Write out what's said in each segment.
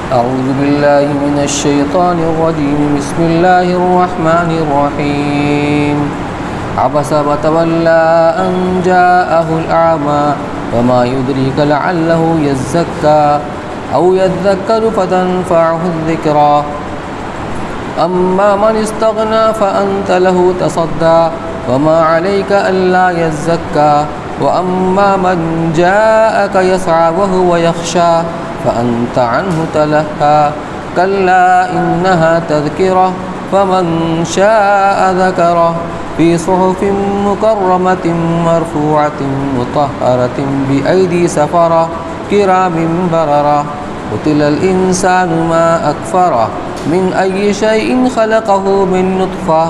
أعوذ بالله من الشيطان الرجيم. بسم الله الرحمن الرحيم. عبس وتولى أن جاءه الأعمى وما يدريك لعله يزكى أو يذكر فتنفعه الذكرى أما من استغنى فأنت له تصدى وما عليك ألا يزكى وأما من جاءك يسعى وهو يخشى فأنت عنه تلهى كلا إنها تذكرة فمن شاء ذكره في صحف مكرمة مرفوعة مطهرة بأيدي سفرة كرام بررة قتل الإنسان ما أكفره من أي شيء خلقه من نطفة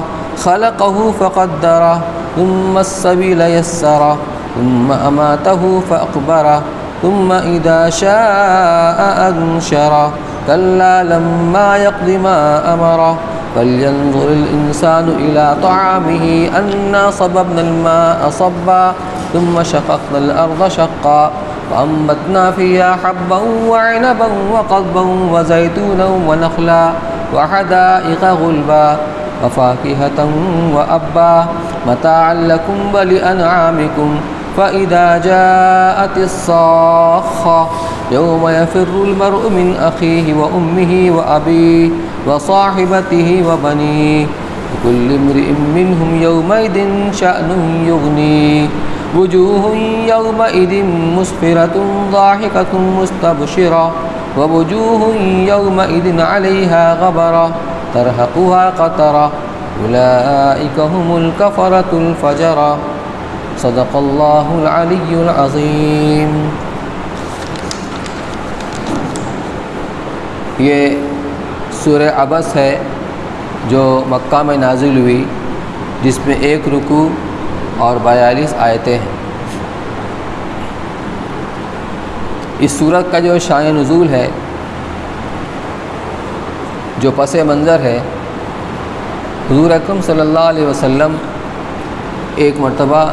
خلقه فقدره ثم السبيل يسره ثم أماته فأقبره ثم إذا شاء أنشره كلا لما يقض ما أمره فلينظر الإنسان إلى طعامه أنا صببنا الماء صبا ثم شققنا الأرض شقا وأنبتنا فيها حبا وعنبا وقضبا وزيتونا ونخلا وحدائق غلبا وفاكهة وأبا متاعا لكم ولأنعامكم فإذا جاءت الصاخة يوم يفر المرء من أخيه وأمه وأبيه وصاحبته وبنيه لكل امرئ منهم يومئذ شأن يغنيه وجوه يومئذ مسفرة ضاحكة مستبشرة ووجوه يومئذ عليها غبرة ترهقها قترة أولئك هم الكفرة الفجرة صدق اللہ العلی العظیم. یہ سورہ عبس ہے جو مکہ میں نازل ہوئی، جس میں 1 رکوع اور 42 آیتیں ہیں. اس سورت کا جو شان نزول ہے، جو پس منظر ہے، حضور اکرم صلی اللہ علیہ وسلم ایک مرتبہ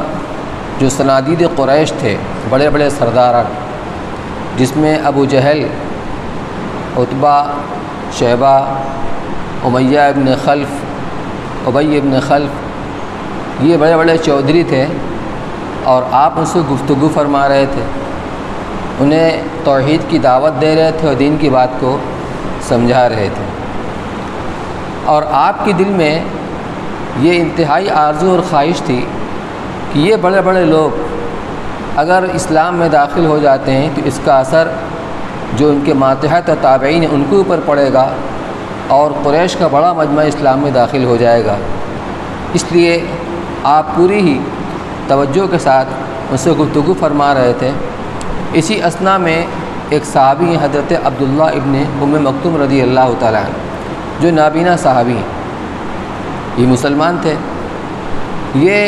جو صنادید قریش تھے، بڑے بڑے سرداران، جس میں ابو جہل، عتبہ، شیبہ، امیہ ابن خلف، ابی ابن خلف، یہ بڑے بڑے چودھری تھے، اور آپ ان سے گفتگو فرما رہے تھے، انہیں توحید کی دعوت دے رہے تھے اور دین کی بات کو سمجھا رہے تھے. اور آپ کے دل میں یہ انتہائی آرزو اور خواہش تھی کہ یہ بڑے بڑے لوگ اگر اسلام میں داخل ہو جاتے ہیں تو اس کا اثر جو ان کے ماتحت اور تابعین ہیں ان کے اوپر پڑے گا، اور قریش کا بڑا مجمع اسلام میں داخل ہو جائے گا. اس لیے آپ پوری ہی توجہ کے ساتھ ان سے گفتگو فرما رہے تھے. اسی اثنا میں ایک صحابی ہیں حضرت عبداللہ ابن ام مکتوم رضی اللہ تعالیٰ عنہ، جو نابینا صحابی ہیں، یہ مسلمان تھے. یہ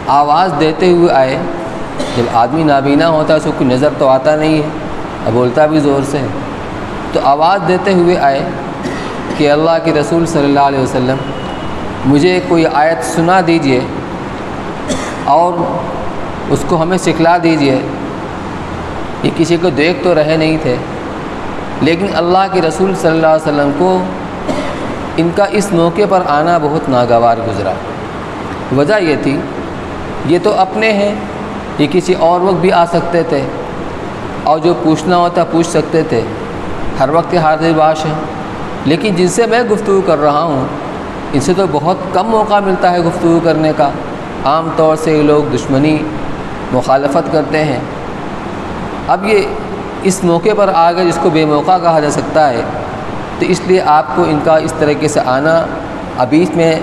آواز دیتے ہوئے آئے. جب آدمی نابینا ہوتا ہے اس کو کوئی نظر تو آتا نہیں ہے، اب بولتا بھی زور سے ہے، تو آواز دیتے ہوئے آئے کہ اللہ کے رسول صلی اللہ علیہ وسلم مجھے کوئی آیت سنا دیجئے اور اس کو ہمیں سکھلا دیجئے. یہ کسی کو دیکھ تو رہے نہیں تھے، لیکن اللہ کے رسول صلی اللہ علیہ وسلم کو ان کا اس موقع پر آنا بہت ناگوار گزرا. وجہ یہ تھی، یہ تو اپنے ہیں، یہ کسی اور وقت بھی آ سکتے تھے، اور جو پوچھنا ہوتا پوچھ سکتے تھے، ہر وقت حاضر باش ہیں. لیکن جن سے میں گفتگو کر رہا ہوں ان سے تو بہت کم موقع ملتا ہے گفتگو کرنے کا. عام طور سے یہ لوگ دشمنی، مخالفت کرتے ہیں. اب یہ اس موقع پر آ گئے جس کو بے موقع کہا جا سکتا ہے، تو اس لیے آپ کو ان کا اس طریقے سے آنا، ابھی اس میں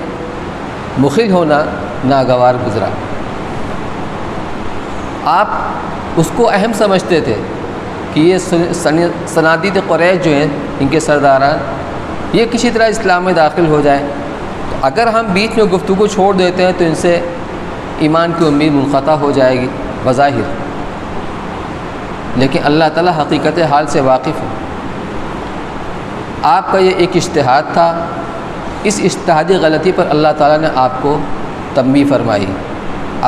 مخل ہونا ناگوار گزرا. آپ اس کو اہم سمجھتے تھے کہ یہ صنادید قریش جو ہیں، ان کے سرداران، یہ کسی طرح اسلام میں داخل ہو جائیں. تو اگر ہم بیچ میں گفتگو چھوڑ دیتے ہیں تو ان سے ایمان کی امید منقطع ہو جائے گی بظاہر. لیکن اللہ تعالیٰ حقیقت حال سے واقف ہے. آپ کا یہ ایک اجتہاد تھا، اس اجتہادی غلطی پر اللہ تعالیٰ نے آپ کو تنبیہ فرمائی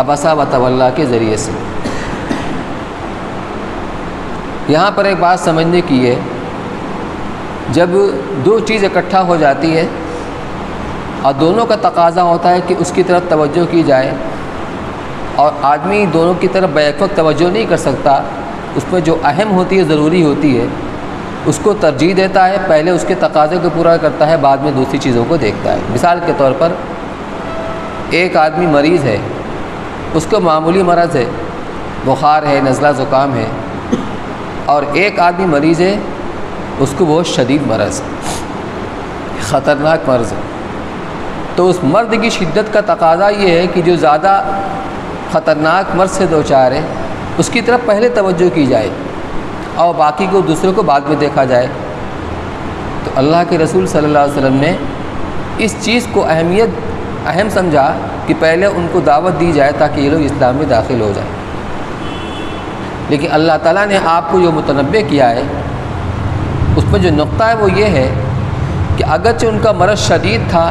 عبسا و تولا کے ذریعے سے. یہاں پر ایک بات سمجھنے کی ہے جب دو چیز اکٹھا ہو جاتی ہے اور دونوں کا تقاضا ہوتا ہے کہ اس کی طرف توجہ کی جائے، اور آدمی دونوں کی طرف بیک وقت توجہ نہیں کر سکتا، اس میں جو اہم ہوتی ہے، ضروری ہوتی ہے، اس کو ترجیح دیتا ہے، پہلے اس کے تقاضے کو پورا کرتا ہے، بعد میں دوسری چیزوں کو دیکھتا ہے۔ مثال کے طور پر ایک آدمی مریض ہے، اس کو معمولی مرض ہے، بخار ہے، نزلہ زکام ہے، اور ایک آدمی مریض ہے، اس کو بہت شدید مرض ہے، خطرناک مرض ہے۔ تو اس مرض کی شدت کا تقاضا یہ ہے کہ جو زیادہ خطرناک مرض سے دوچار ہے اس کی طرف پہلے توجہ کی جائے اور باقی کو دوسروں کو بعد میں دیکھا جائے۔ تو اللہ کے رسول صلی اللہ علیہ وسلم نے اس چیز کو اہم سمجھا کہ پہلے ان کو دعوت دی جائے تاکہ یہ لوگ اسلام میں داخل ہو جائیں۔ لیکن اللہ تعالیٰ نے آپ کو جو متنبع کیا ہے اس میں جو نقطہ ہے وہ یہ ہے کہ اگرچہ ان کا مرض شدید تھا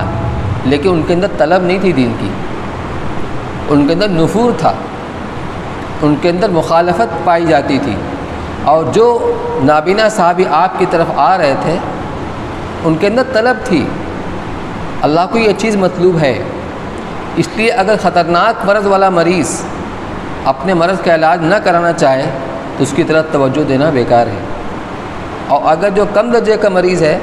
لیکن ان کے اندر طلب نہیں تھی دین کی، ان کے اندر نفور تھا، ان کے اندر مخالفت پائی جاتی تھی، اور جو نابینا صحابی آپ کی طرف آ رہے تھے ان کے اندر طلب تھی، اللہ کو یہ چیز مطلوب ہے۔ اس لیے اگر خطرناک مرض والا مریض اپنے مرض کا علاج نہ کرانا چاہے تو اس کی طرف توجہ دینا بیکار ہے، اور اگر جو کم درجے کا مریض ہے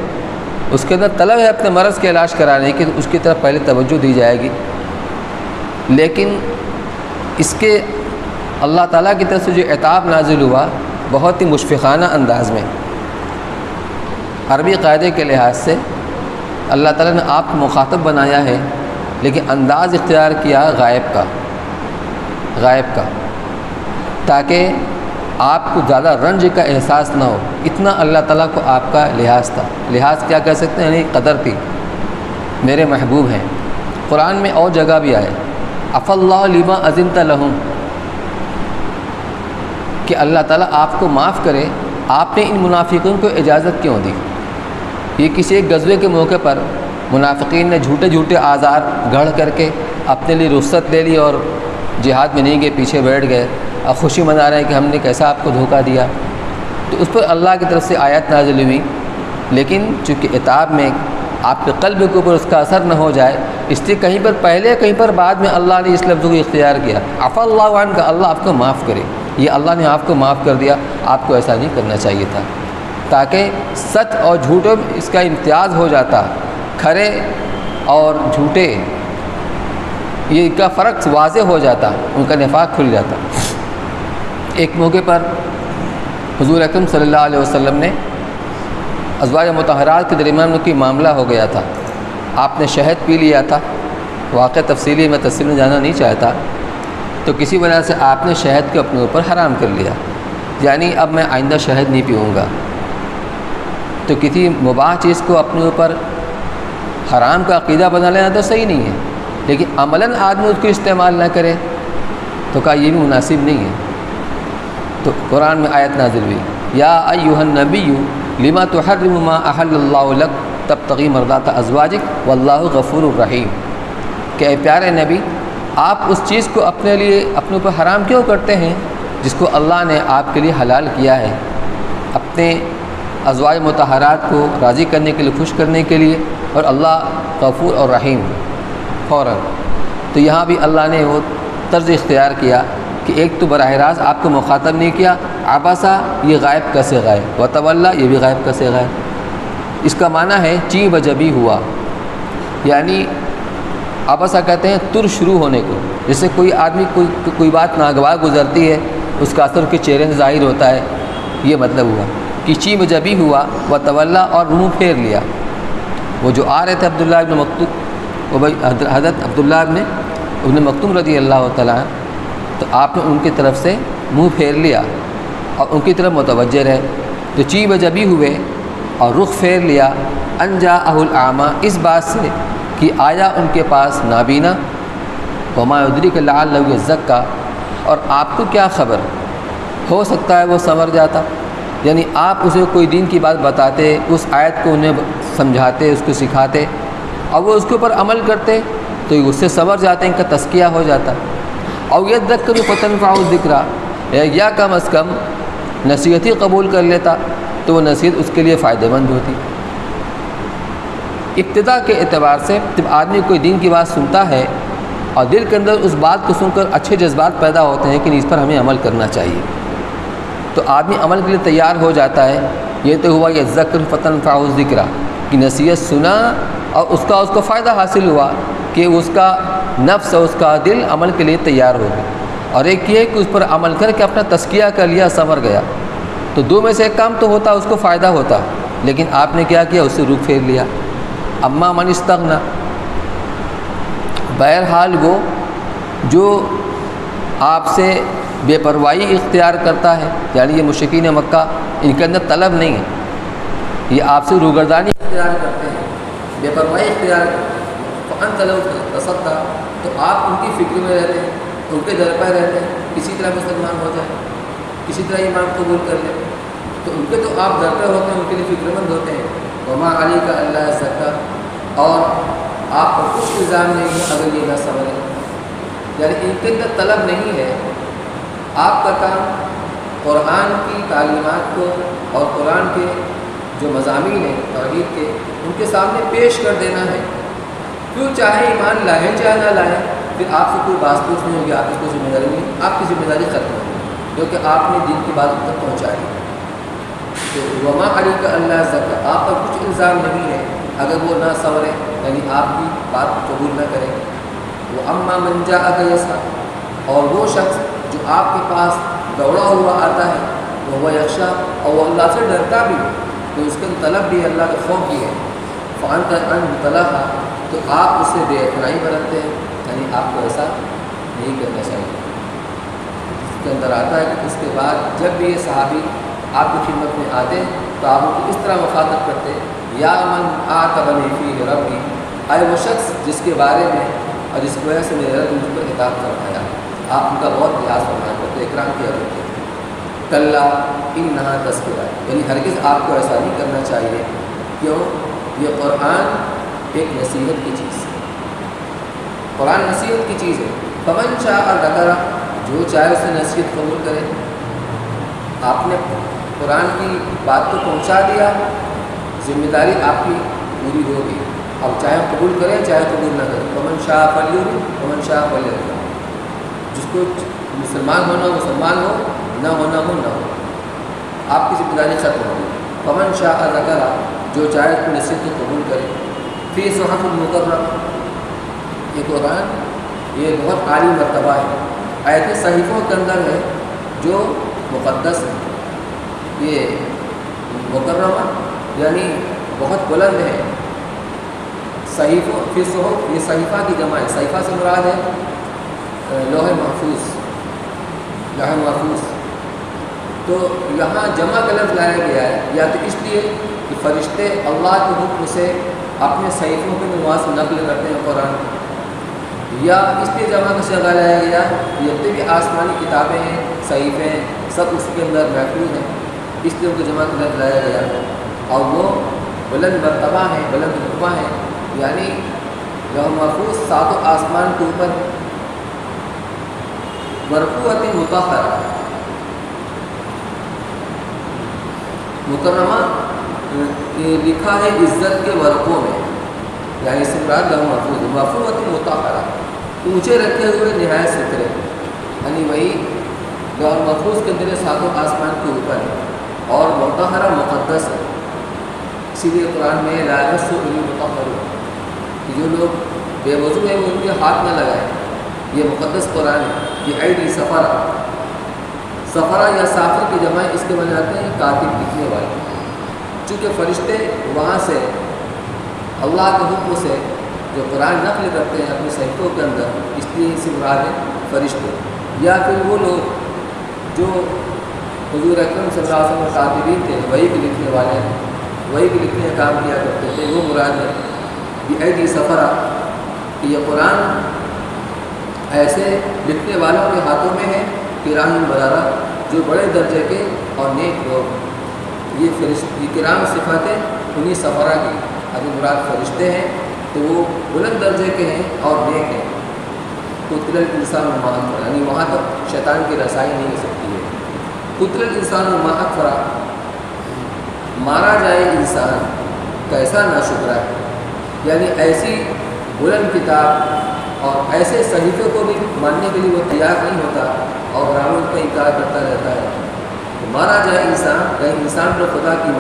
اس کے اندر طلب ہے اپنے مرض کے علاج کرانے کی تو اس کی طرف پہلے توجہ دی جائے گی۔ لیکن اس کے اللہ تعالیٰ کی طرف سے جو عتاب نازل ہوا بہت ہی مشفقانہ انداز میں، عربی قاعدے کے لحاظ سے اللہ تعالیٰ نے آپ کو مخاطب بنایا ہے، لیکن انداز اختیار کیا غائب کا، تاکہ آپ کو زیادہ رنج کا احساس نہ ہو، اتنا اللہ تعالیٰ کو آپ کا لحاظ تھا۔ لحاظ کیا کہہ سکتے ہیں، یعنی قدر تھی، میرے محبوب ہیں۔ قرآن میں اور جگہ بھی آئے عفا اللہ لما اذنت لہم، کہ اللہ تعالیٰ آپ کو معاف کرے، آپ نے ان منافقین کو اجازت کیوں دی؟ یہ کسی ایک غزوے کے موقع پر منافقین نے جھوٹے آزار گھڑ کر کے اپنے لیے رخصت لے لی اور جہاد میں نہیں گئے، پیچھے بیٹھ گئے اور خوشی منا رہے ہیں کہ ہم نے کیسا آپ کو دھوکہ دیا۔ تو اس پر اللہ کی طرف سے آیت نازل ہوئی، لیکن چونکہ عتاب میں آپ کے قلب کے اوپر اس کا اثر نہ ہو جائے، اس لیے کہیں پر پہلے کہیں پر بعد میں اللہ نے اس لفظ کو اختیار کیا، عفا اللہ عنک، اللہ آپ کو معاف کرے۔ یہ اللہ نے آپ کو معاف کر دیا، آپ کو ایسا نہیں کرنا چاہیے تھا، تاکہ سچ اور جھوٹوں میں اس کا امتیاز ہو جاتا، کھرے اور جھوٹے یہ کا فرق واضح ہو جاتا، ان کا نفاق کھل جاتا۔ ایک موقع پر حضور اکرم صلی اللہ علیہ وسلم نے ازواج مطہرات کے درمیان میں کوئی معاملہ ہو گیا تھا، آپ نے شہد پی لیا تھا، واقع تفصیلی میں تفصیل میں جانا نہیں چاہتا، تو کسی وجہ سے آپ نے شہد کو اپنے اوپر حرام کر لیا، یعنی اب میں آئندہ شہد نہیں پیوں گا۔ تو کسی مباح چیز کو اپنے اوپر حرام کا عقیدہ بنا لینا تو صحیح نہیں ہے، لیکن عملاً آدمی اس کو استعمال نہ کرے تو کہا یہ بھی مناسب نہیں ہے۔ تو قرآن میں آیت نازل ہوئی، یا ایھا النبی لما تحرم ما احل اللہ لک تبتغی مرضات ازواجک واللہ غفور الرحیم، کہ اے پیارے نبی آپ اس چیز کو اپنے لیے اپنے اوپر حرام کیوں کرتے ہیں جس کو اللہ نے آپ کے لیے حلال کیا ہے، اپنے ازواج مطہرات کو راضی کرنے کے لیے، خوش کرنے کے لیے، اور اللہ غفور اور رحیم فوراً۔ تو یہاں بھی اللہ نے وہ طرز اختیار کیا کہ ایک تو براہ راست آپ کو مخاطب نہیں کیا، عبسا یہ غائب کا صیغہ ہے، وتولا یہ بھی غائب کا صیغہ ہے۔ اس کا معنی ہے چی بجبی ہوا، یعنی عبسا کہتے ہیں تر شروع ہونے کو، جیسے کوئی آدمی کوئی بات ناگوار گزرتی ہے اس کا اثر کے چہرے سے ظاہر ہوتا ہے، یہ مطلب ہوا کہ چی بجبی ہوا، وتولا اور منہ پھیر لیا۔ وہ جو آ رہے تھے عبداللہ ابن مکتوم، حضرت عبداللہ ابن مکتوم رضی اللہ تعالیٰ، تو آپ نے ان کی طرف سے منہ پھیر لیا اور ان کی طرف متوجہ رہے، تو چی بجبی ہوئے اور رخ پھیر لیا، ان جاءہ الاعمی، اس بات سے کہ آیا ان کے پاس نابینا، وما یدریک لعلہ یزکیٰ، اور آپ کو کیا خبر، ہو سکتا ہے وہ سنور جاتا۔ یعنی آپ اسے کوئی دین کی بات بتاتے، اس آیت کو انہیں سمجھاتے، اس کو سکھاتے، اور وہ اس کے اوپر عمل کرتے تو اس سے سنور جاتے، ان کا تزکیہ ہو جاتا۔ اور یذکر فتنفع الذکریٰ، یا کم از کم نصیحت ہی قبول کر لیتا تو وہ نصیحت اس کے لیے فائدہ مند ہوتی۔ ابتدا کے اعتبار سے جب آدمی کوئی دین کی بات سنتا ہے اور دل کے اندر اس بات کو سن کر اچھے جذبات پیدا ہوتے ہیں کہ اس پر ہمیں عمل کرنا چاہیے، تو آدمی عمل کے لیے تیار ہو جاتا ہے۔ یہ تو ہوا یہ ذکر فتنفع الذکر کہ نصیحت سنا اور اس کو فائدہ حاصل ہوا کہ اس کا نفس اور اس کا دل عمل کے لیے تیار ہو گیا، اور ایک یہ کہ اس پر عمل کر کے اپنا تزکیہ کر لیا، سنور گیا۔ تو دو میں سے ایک کام تو ہوتا، اس کو فائدہ ہوتا، لیکن آپ نے کیا کیا؟ اس سے روح پھیر لیا۔ اما من استغنا، بہرحال وہ جو آپ سے بے پرواہی اختیار کرتا ہے، یعنی یہ مشرکین مکہ، ان کے اندر طلب نہیں ہے، یہ آپ سے روگردانی اختیار کرتے ہیں، بے پرواہی اختیار کرتے ہیں۔ فأنت لو تصدق، تو آپ ان کی فکر میں رہتے ہیں، ان کے در پہ رہتے ہیں، کسی طرح مسلمان ہو جائے، کسی طرح ایمان قبول کر لیں، تو ان کے تو آپ در پہ ہوتے ہیں، ان کے لیے فکر مند ہوتے ہیں۔ وما علیک الا یزکا، اور آپ پر کچھ الزام نہیں ہے اگر یہ نہ سمجھیں، یعنی ان کے اندر طلب نہیں ہے۔ آپ کا کام قرآن کی تعلیمات کو اور قرآن کے جو مضامین ہیں توحید کے، ان کے سامنے پیش کر دینا ہے، کیوں چاہے ایمان لائیں چاہے نہ لائیں، پھر آپ سے کوئی باس پوچھ نہیں ہوگی، آپ کی کوئی ذمہ داری نہیں، آپ کی ذمہ داری ختم ہوگی کیونکہ آپ نے دین کی بات تک پہنچائی۔ تو وما علیک الا یزکا، آپ پر کچھ الزام نہیں ہے اگر وہ نہ سنورے، یعنی آپ کی بات قبول نہ کریں۔ وہ اما من جاءک یسعی، اور وہ شخص جو آپ کے پاس دوڑا ہوا آتا ہے، وہ یخشی، اور وہ اللہ سے ڈرتا بھی ہے، تو اس کے طلب بھی ہے، اللہ کا خوف بھی ہے۔ فأنت عنہ تلہا، تو آپ اس سے بے اعتنائی برتتے ہیں، یعنی آپ کو ایسا نہیں کرنا چاہیے۔ اس کے اندر آتا ہے کہ اس کے بعد جب بھی یہ صحابی آپ کی خدمت میں آتے ہیں تو آپ ان کو اس طرح مخاطب کرتے ہیں، یا من عاتبنی فیہ ربی، آئے وہ شخص جس کے بارے میں اور جس کی وجہ سے میرے رب مجھ پر عتاب فرمایا، آپ ان کا بہت لحاظ فرمایا کرتے، اکرام کیا کرتے۔ کلا انہا تذکرہ، یعنی ہرگز آپ کو ایسا نہیں کرنا چاہیے، کیوں؟ یہ قرآن ایک نصیحت کی چیز ہے، قرآن نصیحت کی چیز ہے۔ فمن شاء ذکر، جو چاہے اسے نصیحت قبول کرے۔ آپ نے قرآن کی بات کو پہنچا دیا، ذمہ داری آپ کی پوری ہو گئی، اب چاہے قبول کریں چاہے قبول نہ کریں۔ فمن شاء فلیؤمن ومن شاء فلیکفر، جس کو مسلمان ہونا ہو مسلمان ہو، نہ ہونا ہو نہ ہو، آپ کی ذمہ داری ختم ہو گئی۔ فمن شاء ذکر، جو چاہے اس کو نصیحت کو قبول کرے۔ فی صحف مکرمہ، یہ قرآن یہ بہت عالی مرتبہ ہے، ایسے صحیفوں کے اندر ہے جو مقدس ہے، یہ مکرمہ یعنی بہت بلند ہے۔ صحیفوں فی صحف، یہ صحیفہ کی جمع ہے، صحیفہ سے مراد ہے لوح محفوظ، لوح محفوظ۔ تو یہاں جمع کا لفظ لایا گیا ہے یا تو اس لیے کہ فرشتے اللہ کے حکم سے اپنے صحیفوں کے وہاں سے نقل کرتے ہیں قرآن، یا اس لیے جمع کا صیغہ لایا گیا جتنے بھی آسمانی کتابیں ہیں، صحیفے ہیں، سب اس کے اندر محفوظ ہیں، اس لیے ان کو جمع کا لفظ لایا گیا، اور وہ بلند مرتبہ ہیں، بلند رتبہ ہیں، یعنی لوح محفوظ ساتوں آسمان کے اوپر مرفوعۃ مطہرہ، مکرمہ لکھا ہے عزت کے ورقوں میں، یعنی اس سے مراد لوح محفوظ، مرفوعۃ مطہرہ، اونچے رکھے ہوئے نہایت سترے، یعنی وہی لوح محفوظ کے اندر ساتوں آسمان کے اوپر ہے، اور مطہرہ مقدس ہے۔ اسی لیے قرآن میں لا یمسہ الا المطہرون، کہ جو لوگ بے وضو ہیں وہ ان کے ہاتھ نہ لگائیں، یہ مقدس قرآن ہے۔ یہ ایدی سفرہ، سفرہ یا سافر کی جمع اس کے بنے آتے ہیں کاتب، لکھنے والے، چونکہ فرشتے وہاں سے اللہ کے حکم سے جو قرآن نقل کرتے ہیں اپنے صحیفوں کے اندر، اس لیے اس سے مراد ہے فرشتے، یا پھر وہ لوگ جو حضور اکرم صلی اللہ علیہ وسلم کاتبین تھے، وہی کے لکھنے والے ہیں، وہی کے لکھنے کا کام کیا کرتے تھے، وہ مراد ہے۔ یہ ایدی سفرہ، کہ یہ قرآن ایسے لکھنے والوں کے ہاتھوں میں ہے کرام بررہ، جو بڑے درجے کے اور نیک لوگ، یہ کرام صفاتیں انہیں سفرہ کی، اگر مراد فرشتے ہیں تو وہ بلند درجے کے ہیں اور نیک ہیں۔ قتل الانسان ما اکفرہ، یعنی وہاں تک شیطان کی رسائی نہیں ہو سکتی ہے۔ قتل الانسان ما اکفرہ، مارا جائے انسان کیسا ناشکرا ہے، یعنی ایسی بلند کتاب اور ایسے صحیفے کو بھی ماننے کے لیے وہ تیار نہیں ہوتا اور برابر کا انکار کرتا رہتا ہے. تو مارا جائے انسان، کہیں انسان پر خدا کی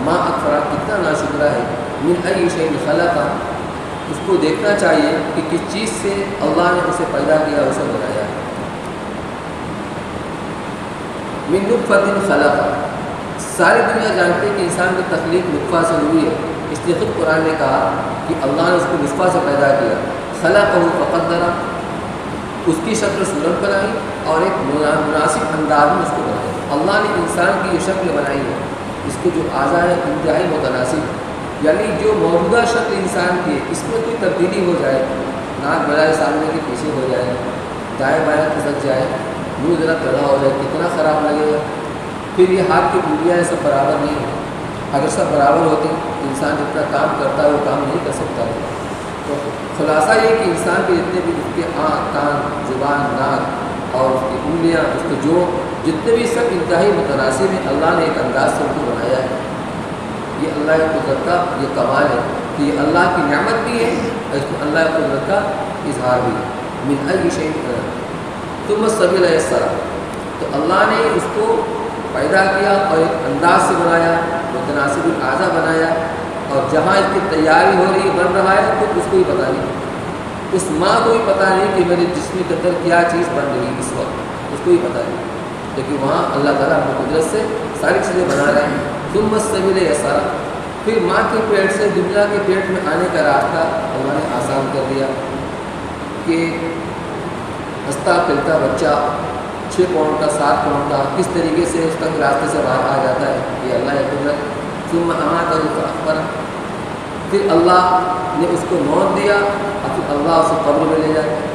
ماں اکفرا کتنا ناشکرہ ہے. من ای شیء خلقہ، اس کو دیکھنا چاہیے کہ کس چیز سے اللہ نے اسے پیدا کیا، اسے بنایا. من نطفۃ خلقہ، ساری دنیا جانتے ہیں کہ انسان کی تخلیق نطفہ سے ہوئی ہے. اس لیے خود قرآن نے کہا کہ اللہ نے اس کو نطفہ سے پیدا کیا. خلقہ فقدر، اس کی شکل صورت بنائی اور ایک مناسب انداز میں اس کو بنایا. اللہ نے انسان کی یہ شکل بنائی ہے، اس کو جو اعضاء ہے انتہائی متناسب، یعنی جو موجودہ شکل انسان کی ہے اس میں کوئی تبدیلی ہو جائے، ناک بجائے سامنے کے پیچھے ہو جائے، دائیں بائیں کھسک جائے، منہ ذرا ٹیڑھا ہو جائے، کتنا خراب لگے گا. پھر یہ ہاتھ کی انگلیاں سب برابر نہیں ہیں. اگر سب برابر ہوتے انسان جتنا کام کرتا ہے وہ کام نہیں کر سکتا ہے. تو خلاصہ یہ کہ انسان کے جتنے بھی اس کے آنکھ، کان، زبان، ناک اور اس کی انگلیاں، اس کے جو جتنے بھی سب انتہائی متناسب ہیں، اللہ نے ایک انداز سے ان کو بنایا ہے. یہ اللہ کی قدرت کا یہ کمال ہے کہ یہ اللہ کی نعمت بھی ہے اور اس میں اللہ کی قدرت کا اظہار بھی ہے. من ای شیء ثم السبیل یسرہ، تو اللہ نے اس کو پیدا کیا اور ایک انداز سے بنایا، متناسب الاعضاء بنایا، اور جہاں اس کی تیاری ہو رہی بن رہا ہے تو اس کو ہی پتہ نہیں، اس ماں کو ہی پتہ نہیں کہ میرے جسم کے اندر کیا چیز بن رہی ہے اس وقت، اس کو ہی پتہ نہیں. لیکن وہاں اللہ تعالیٰ اپنی قدرت سے ساری چیزیں بنا رہے ہیں. ثم السبیل یسرہ، پھر ماں کے پیٹ سے دنیا کے پیٹ میں آنے کا راستہ اللہ نے آسان کر دیا کہ ہنستا کھیلتا بچہ 6 پاؤنڈ کا 7 پاؤنڈ کا کس طریقے سے اس تک راستے سے باہر آ جاتا ہے. یہ اللہ کی قدرت. ثم اماتہ فاقبرہ، پھر اللہ نے اس کو موت دیا اور پھر اللہ اسے قبر میں لے جاتا ہے.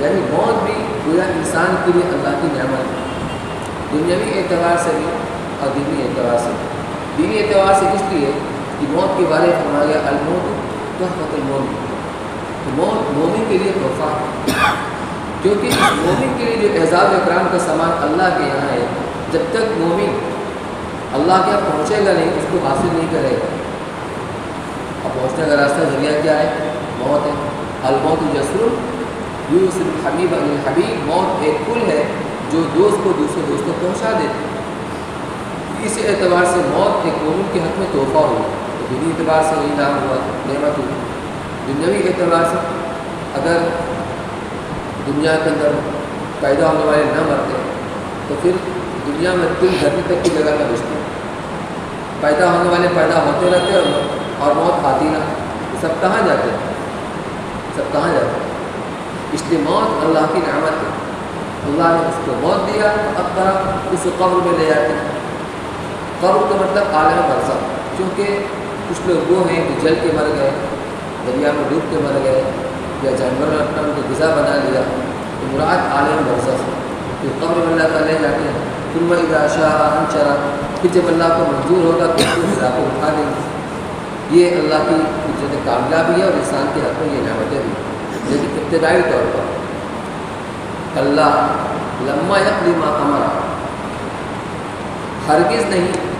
یعنی موت بھی گویا انسان کے لیے اللہ کی نعمت ہے، دنیاوی اعتبار سے بھی اور دینی اعتبار سے. دینی اعتبار سے اس لیے کہ موت کے بارے میں فرمایا گیا الموت تحفۃ المومن، تو موت مومن کے لیے تحفہ ہے، کیونکہ اس مومن کے لیے جو اعزاز و اکرام کا سامان اللہ کے یہاں ہے، جب تک مومن اللہ کے یہاں پہنچے گا نہیں اس کو حاصل نہیں کرے گا. اور پہنچنے کا راستہ ذریعہ کیا ہے؟ موت ہے. الموت جسر یوصل الحبیب علی الحبیب، موت ایک پل ہے جو دوست کو دوسرے دوست کو پہنچا دیتے. اس اعتبار سے موت ایک مومن کے حق میں تحفہ ہوا. تو دینی اعتبار سے وہی نام ہوا، نعمت ہوئی. دنیاوی اعتبار سے اگر دنیا کے اندر پیدا ہونے والے نہ مرتے تو پھر دنیا میں دل دھرتی تک کی جگہ نہ بچتی. پیدا ہونے والے پیدا ہوتے رہتے اور موت آتی نہ، سب کہاں جاتے ہیں؟ سب کہاں جاتے ہیں؟ اس لیے موت اللہ کی نعمت ہے. اللہ نے اس کو موت دیا، اب طرح اس کو قبر میں لے جاتے ہیں. قبر کا مطلب عالم برزخ، کیونکہ کچھ لوگ وہ ہیں جو جل کے مر گئے، دریا میں ڈوب کے مر گئے، یا جانوروں نے اپنا ان کو غذا بنا لیا، تو مراد عالم برزخ. تو قبر میں اللہ تعالیٰ لے جاتے ہیں. ثم اذا شاء انشرہ، پھر جب اللہ کو منظور ہوگا تو اس غذا کو اٹھا دیں گے. یہ اللہ کی قدرت کامیابی ہے اور انسان کے حق میں یہ نعمتیں بھی. لیکن ابتدائی طور پر اللہ لما یقضی ما امر، ہرگز نہیں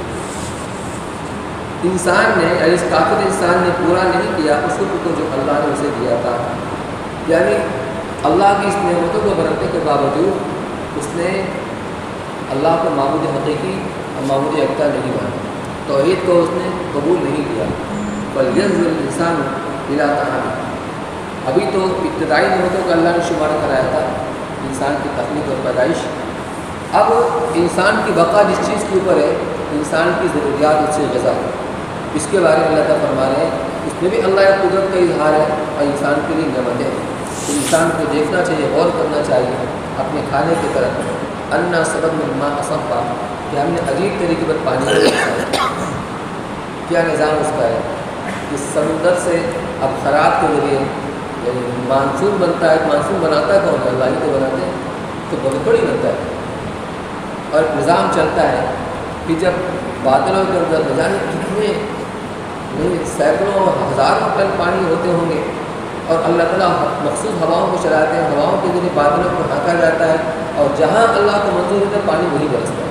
انسان نے، یعنی اس کافر انسان نے پورا نہیں کیا اس کو جو اللہ نے اسے دیا تھا. یعنی اللہ کی اس نعمتوں کو برتنے کے باوجود اس نے اللہ کو معبود حقیقی اور معبود یکتا نہیں مانا، توحید کو اس نے قبول نہیں کیا. بل ينظر الانسان الى طعامه، ابھی تو ابتدائی نعمتوں کا اللہ نے شمار کرایا تھا، انسان کی تخلیق اور پیدائش. اب انسان کی بقا جس چیز کے اوپر ہے، انسان کی ضروریات اس سے غذا ہے، اس کے بارے میں اللہ تعالیٰ فرما رہے ہیں. اس میں بھی اللہ کی قدرت کا اظہار ہے اور انسان کے لیے نعمتیں ہیں. انسان کو دیکھنا چاہیے، غور کرنا چاہیے اپنے کھانے کی طرف. انا صببنا الماء صبا، کہ ہم نے عجیب طریقے پر پانی کو کیا نظام اس کا ہے کہ سمندر سے اب خراب کے ذریعے یعنی مانسون بنتا ہے. مانسون بناتا ہے کون؟ اللہ ہی کو بناتے ہیں. تو بہت بڑی بنتا ہے اور نظام چلتا ہے کہ جب بادلوں کے اندر نہ جانے کتنے سینکڑوں ہزاروں ٹن پانی ہوتے ہوں گے اور اللہ تعالیٰ مخصوص ہواؤں کو چلاتے ہیں، ہواؤں کے ذریعے بادلوں کو ڈھانکا جاتا ہے اور جہاں اللہ کو منظور ہوتا ہے پانی وہی برستا ہے.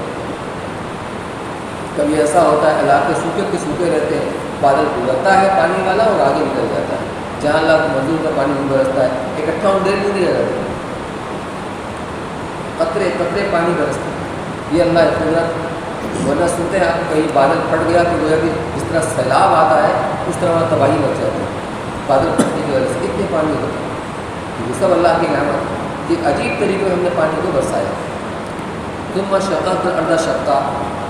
کبھی ایسا ہوتا ہے علاقے سوکھے کے سوکھے رہتے ہیں، بادل گزرتا ہے پانی والا اور آگے نکل جاتا ہے، جہاں اللہ کو منظور کا پانی برستا ہے، اکٹھا ہم دیر نہیں دیا جاتا، قطرے قطرے پانی برستا ہے، یہ اللہ کی قدرت۔ ورنہ سنتے ہیں آپ کہیں بادل پھٹ گیا تو گویا کہ جس طرح سیلاب آتا ہے اس طرح وہاں تباہی مچ جاتی ہے بادل پھٹنے کی وجہ سے، اتنے پانی ہوتا ہے، یہ سب اللہ کی نعمت کہ عجیب طریقے سے ہم نے پانی کو برسایا۔ ثم شققنا الارض شقا،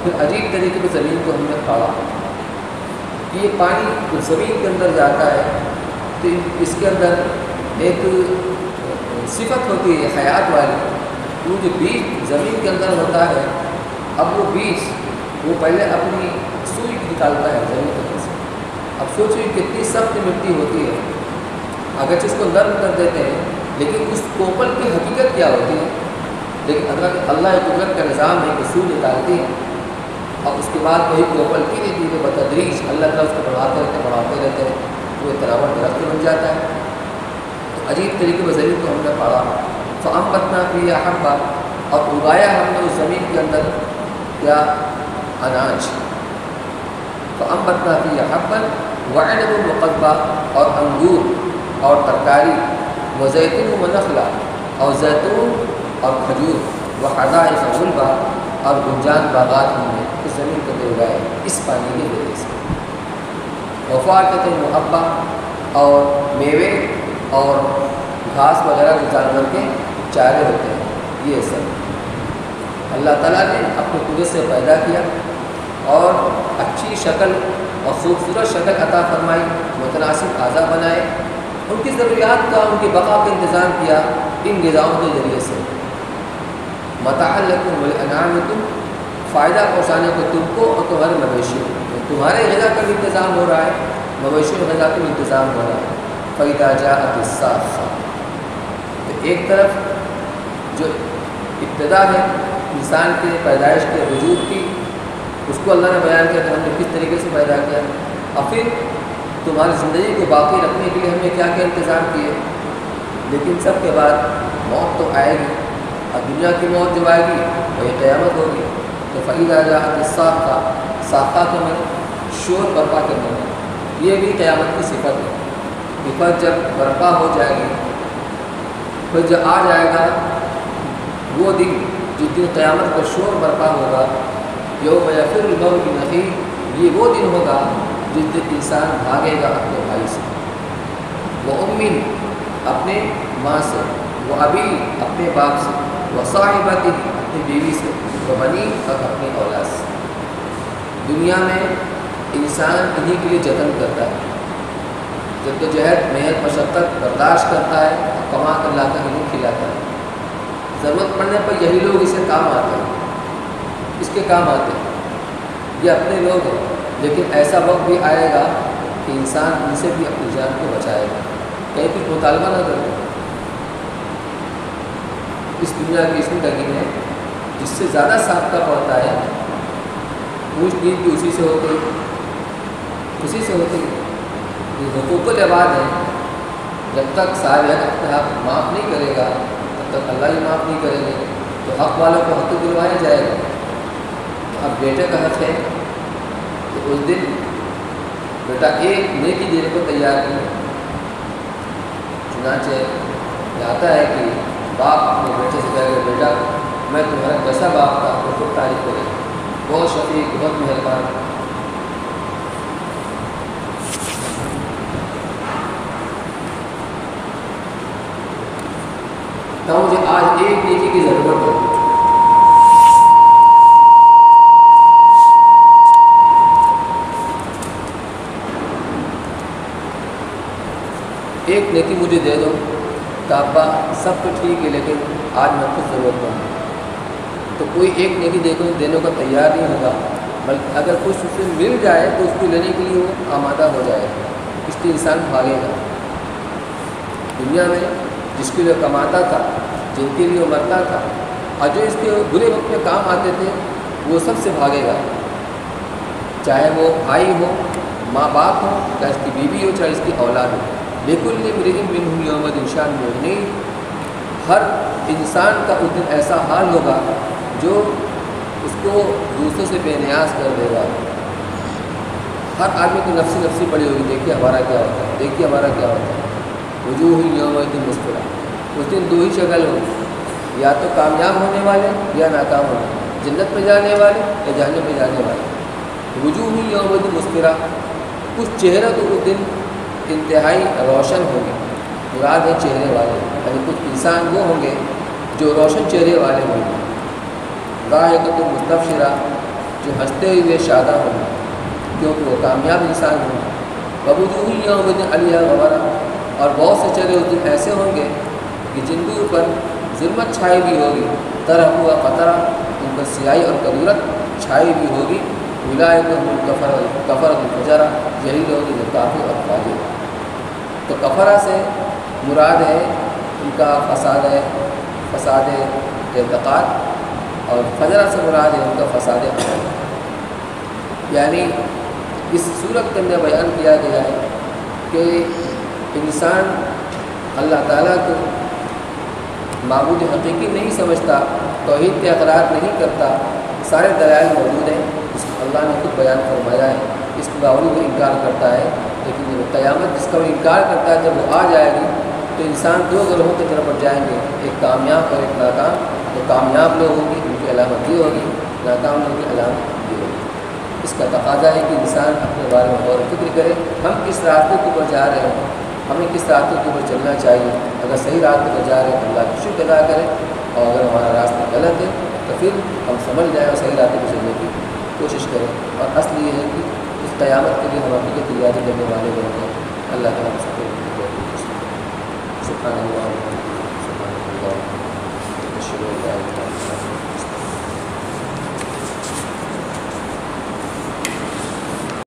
پھر عجیب طریقے سے زمین کو ہم نے پھاڑا، یہ پانی زمین کے اندر جاتا ہے تو اس کے اندر ایک صفت ہوتی ہے حیات والی، وہ جو بیج زمین کے اندر ہوتا ہے، اب وہ بیج وہ پہلے اپنی سوئی نکالتا ہے زمین کے اندر سے۔ اب سوچیے کتنی سخت مٹی ہوتی ہے، اگرچہ اس کو نرم کر دیتے ہیں لیکن اس کوپل کی حقیقت کیا ہوتی ہے، لیکن اگر اللہ قدرت کا نظام ہے کہ سوئی نکالتی ہے اور اس کے بعد وہی کوپل دھیرے دھیرے بتدریج اللہ تعالیٰ اس کو بڑھاتے رہتے ہیں، وہ تراوٹ درخت بن جاتا ہے۔ تو عجیب طریقے سے زمین کو ہم نے پاڑا، فَأَنبَتْنَا فِيهَا حَبًّا، اور اگایا ہم نے اس زمین کے اندر کیا؟ اناج۔ فَأَنبَتْنَا فِيهَا حَبًّا وَعِنَبًا وَقَضْبًا، اور انگور اور ترکاری، وَزَيْتُونًا وَنَخْلًا، اور زیتون اور کھجور، وَحَدَائِقَ غُلْبًا، اور گنجان باغات ہم نے اس زمین کو اگائے اس پانی کی وجہ سے۔ وَفَاكِهَةٍ وَحَبًّا، اور میوے اور گھاس وغیرہ جو جانور کے چارے ہوتے ہیں، یہ سب اللہ تعالیٰ نے اپنی قدرت سے پیدا کیا اور اچھی شکل اور خوبصورت شکل عطا فرمائی، متناسب اعضاء بنائے، ان کی ضروریات کا، ان کی بقا کا انتظام کیا ان غذاؤں کے ذریعے سے۔ متاعا لکم ولانعامکم، فائدہ پہنچانے کو تم کو اور تمہارے مویشیوں کو، تمہارے غذا کا بھی انتظام ہو رہا ہے، مویشیوں غذا کا بھی انتظام ہو رہا ہے۔ فَإِذَا جَاءَتِ الصَّاخَّةُ، تو ایک طرف جو ابتدا ہے انسان کے پیدائش کے وجود کی، اس کو اللہ نے بیان کیا کہ ہم نے کس طریقے سے پیدا کیا، اور پھر تمہاری زندگی کو باقی رکھنے کے لیے ہم نے کیا کیا انتظام کیے۔ لیکن سب کے بعد موت تو آئے گی، اور دنیا کی موت جب آئے گی وہی قیامت ہوگی۔ تو فَإِذَا جَاءَتِ الصَّاخَّةُ، صاخہ کے معنی شور برپا کرنے میں، یہ بھی قیامت کی صفت ہے کہ پھر جب برپا ہو جائے گی، پھر جب آ جائے گا وہ دن جس دن قیامت کا شور برپا ہوگا، یوم یفر المرء من اخیہ، یہ وہ دن ہوگا جس دن انسان بھاگے گا اپنے بھائی سے، وَأُمِّهِ، اپنے ماں سے، وَأَبِيهِ، اپنے باپ سے، وَصَاحِبَتِهِ، اپنی بیوی سے، وَبَنِيهِ، اور اپنی اولاد سے۔ دنیا میں انسان انہی کے لیے جتن کرتا ہے، جدوجہد محنت مشقت برداشت کرتا ہے اور کما کر لا کر انہیں کھلاتا ہے، ضرورت پڑنے پر یہی لوگ اسے کام آتے ہیں، اس کے کام آتے ہیں، یہ اپنے لوگ ہیں، لیکن ایسا وقت بھی آئے گا کہ انسان ان سے بھی اپنی جان کو بچائے گا، کہیں کچھ مطالبہ نہ کرے۔ اس دنیا کی اسم لگی ہے جس سے زیادہ سابقہ پڑتا ہے، پوچھ نیند بھی اسی سے ہوتی ہے۔ یہ حقوق العباد ہے، جب تک سارے حق اپنے حق معاف نہیں کرے گا تب تک اللہ ہی معاف نہیں کریں گے، تو حق والوں کو حق دلوایا جائے گا۔ اب بیٹے کا حق ہے تو اس دن بیٹا ایک نیکی دینے کو تیار نہیں، چنانچہ آتا ہے کہ باپ اپنے بیٹے سے کہے گا بیٹا میں تمہارا کیسا باپ تھا، تو خود تعریف کرے، بہت شفیق، بہت مہربان۔ تو مجھے آج ایک نیکی کی ضرورت ہے، ایک نیکی مجھے دے دو کہ ابا سب تو ٹھیک ہے لیکن آج میں کچھ ضرورت نہیں، تو کوئی ایک نیکی دینے کو تیار نہیں ہوگا، بلکہ اگر کچھ اس سے مل جائے تو اس کو لینے کے لیے وہ آمادہ ہو جائے گا، اس لیے انسان بھاگے گا۔ دنیا میں جس کے لیے کماتا تھا، جن کے لیے وہ مرتا تھا، اور جو اس کے برے وقت میں کام آتے تھے، وہ سب سے بھاگے گا، چاہے وہ بھائی ہو، ماں باپ ہو، چاہے اس کی بیوی ہو، چاہے اس کی اولاد ہو۔ لِكُلِّ امْرِئٍ مِّنْهُمْ يَوْمَئِذٍ شَأْنٌ يُغْنِيهِ، ہر انسان کا اس دن ایسا حال ہوگا جو اس کو دوسروں سے بے نیاز کر دے گا، ہر آدمی کی نفسی نفسی پڑی ہوگی، دیکھیے ہمارا کیا ہوتا ہے، دیکھیے ہمارا کیا ہوتا ہے۔ وجوہ یومئذ مسفرہ، اس دن دو ہی شکل ہوگی، یا تو کامیاب ہونے والے یا ناکام ہونے والے، جنت پہ جانے والے یا جہنم پہ جانے والے۔ وجوہ یومئذ مسفرہ، کچھ چہرہ تو اس دن انتہائی روشن ہوں گے، مراد ہے چہرے والے، یعنی کچھ انسان وہ ہوں گے جو روشن چہرے والے ہوں گے۔ ضاحکۃ مستبشرہ، جو ہنستے ہوئے شاداں ہوں گے کیونکہ وہ کامیاب انسان ہوں گے۔ ووجوہ یومئذ علیہا غبرہ، اور بہت سے چہرے اس دن ایسے ہوں گے کہ جن کے اوپر ظلمت چھائی بھی ہوگی، ترہوا قطرہ، ان پر سیاہی اور کدورت چھائی بھی ہوگی۔ اولئک هم الکفرۃ الفجرہ، یہی لوگ جو کافر اور فاجر۔ تو کفرہ سے مراد ہے ان کا فساد اعتقاد، اور فجرہ سے مراد ہے ان کا فساد عمل۔ یعنی اس صورت کے اندر بیان کیا گیا ہے کہ انسان اللہ تعالیٰ کو معبود حقیقی نہیں سمجھتا، توحید کے اقرار نہیں کرتا، سارے دلائل موجود ہیں، اس کو اللہ نے خود بیان فرمایا ہے، اس کے باوجود وہ انکار کرتا ہے۔ لیکن جب قیامت جس کا وہ انکار کرتا ہے جب وہ آ جائے گی تو انسان دو گروہوں کی طرف بڑھ جائیں گے، ایک کامیاب اور ایک ناکام۔ جو کامیاب لوگ ہوں گے ان کی علامت یہ ہوگی، ناکام لوگوں کی علامت یہ ہوگی۔ اس کا تقاضا ہے کہ انسان اپنے بارے میں غور و فکر کرے، ہم کس راستے کے اوپر جا رہے ہیں، ہمیں کس راستے کے اوپر چلنا چاہیے۔ اگر صحیح راستے پر جا رہے ہیں تو اللہ کی شکر ادا کریں، اور اگر ہمارا راستہ غلط ہے تو پھر ہم سمجھ جائیں اور صحیح راستے پر چلنے کی کوشش کریں۔ اور اصل یہ ہے کہ اس قیامت کے لیے ہم اپنی تیاری کرنے والے لوگ ہیں۔ اللہ تعالیٰ سب کو سبحان اللہ، سبحان اللہ،